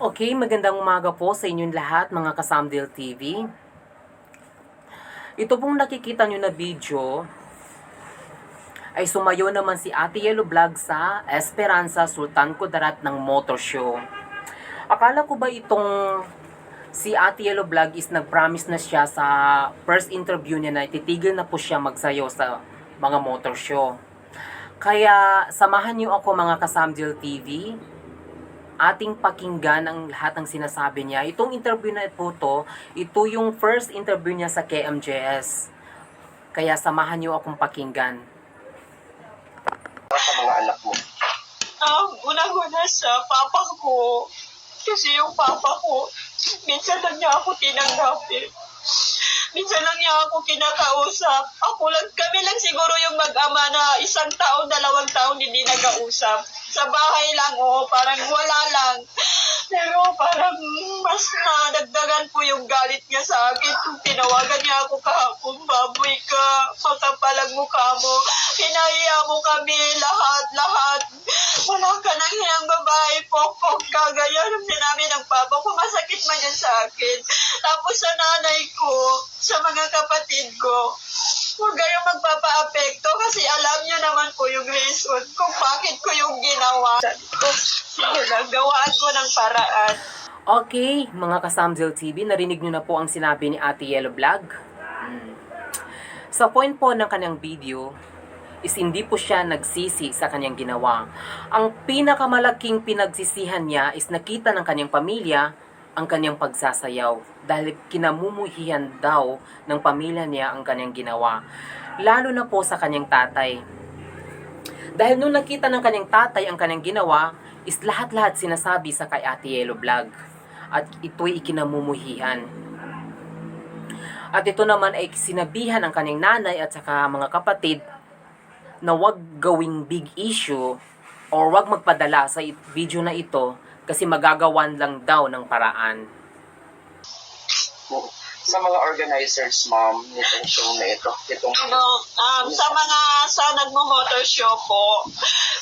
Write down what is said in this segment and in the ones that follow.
Okay, magandang umaga po sa inyong lahat mga Kasamdel TV. Ito pong nakikita nyo na video ay sumayo naman si Ate Yellow Vlog sa Esperanza Sultan Kudarat ng Motor Show. Akala ko ba itong si Ate Yellow Vlog is nag-promise na siya sa first interview niya na titigil na po siya magsayaw sa mga motor show. Kaya samahan niyo ako mga Kasamdel TV, ating pakinggan ang lahat ng sinasabi niya. Itong interview na po to, ito yung first interview niya sa KMJS. Kaya samahan niyo akong pakinggan. Sa mga anak mo. Una-una sa papa ko. Kasi yung papa ko, minsan lang niya ako tinanggapin. Minsan lang niya ako kinakausap. Kami lang siguro yung mag-ama na 1 taon, 2 taon hindi nag-ausap. Sa bahay lang, parang wala lang. Pero parang mas nadagdagan po yung galit niya sa akin kung tinawagan niya ako kahapon, baboy ka, makapalang mukha mo, hinahiya mo kami, lahat. Wala ka nang hinang babae, pokpok ka, ganyan ang sinabi ng papa ko, masakit man yan sa akin. Tapos sa nanay ko, sa mga kapatid ko, huwag kayong magpapa-apekto kasi alam niyo naman po yung reason kung bakit ko yung ginawa. Sige lang, gawaan ko ng paraan. Okay, mga Kasamdel TV, narinig niyo na po ang sinabi ni Ate Yellow Vlog. Sa point po ng kanyang video, is hindi po siya nagsisi sa kanyang ginawa. Ang pinakamalaking pinagsisihan niya is nakita ng kanyang pamilya ang kanyang pagsasayaw dahil kinamumuhihan daw ng pamilya niya ang kanyang ginawa. Lalo na po sa kanyang tatay. Dahil nung nakita ng kanyang tatay ang kanyang ginawa, is lahat-lahat sinasabi sa kay Ate Yellow Vlog. At ito'y ikinamumuhihan. At ito naman ay sinabihan ang kanyang nanay at saka mga kapatid na wag gawing big issue or wag magpadala sa video na ito kasi magagawan lang daw ng paraan. Sa mga organizers, ma'am, nitong show na ito, Sa nagmo-motor show po,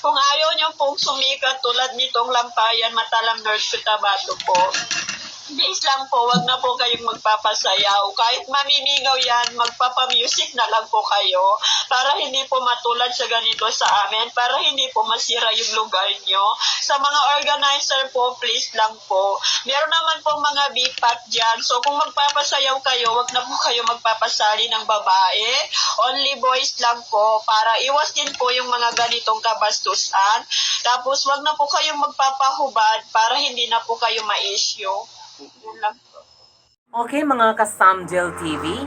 kung ayaw niyo pong sumikat tulad nitong Lampayan, Matalam, North Cotabato po, please lang po, wag na po kayong magpapasayaw. Kahit mamimingaw yan, magpapamusic na lang po kayo para hindi po matulad sa ganito sa amin, para hindi po masira yung lugar nyo. Sa mga organizer po, please lang po. Meron naman po mga bipat dyan. So kung magpapasayaw kayo, wag na po kayo magpapasali ng babae. Only boys lang po para iwas din po yung mga ganitong kabastusan. Tapos wag na po kayong magpapahubad para hindi na po kayo ma-issue. Okay mga Kasamdel TV,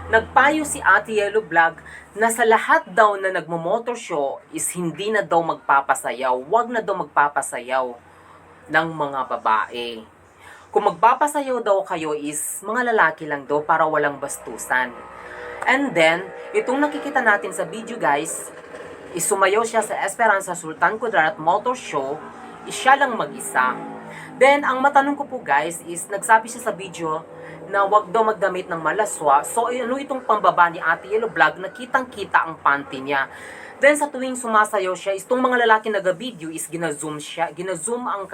nagpayo si Ate Yellow Vlog na sa lahat daw na nagmo-motor show is hindi na daw magpapasayaw, wag na daw magpapasayaw ng mga babae. Kung magpapasayaw daw kayo is mga lalaki lang daw para walang bastusan. And then, itong nakikita natin sa video guys, is sumayaw siya sa Esperanza Sultan Kudarat Motor Show, is siya lang mag-isa. Then, ang matanong ko po guys is, nagsabi siya sa video na wag daw magdamit ng malaswa. So, ano itong pambaba ni Ate Yellow Vlog na kitang-kita ang panty niya. Then, sa tuwing sumasayaw siya, is itong mga lalaki nag-video is gina-zoom siya. Gina-zoom ang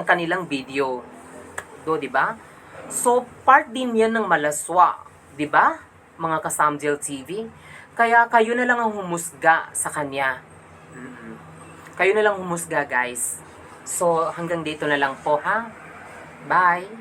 kanilang video. Do, di ba? So, part din yan ng malaswa. Di ba? Mga Kasamdel TV. Kaya, kayo na lang ang humusga sa kanya. Kayo na lang humusga guys. So, hanggang dito na lang po ha. Bye!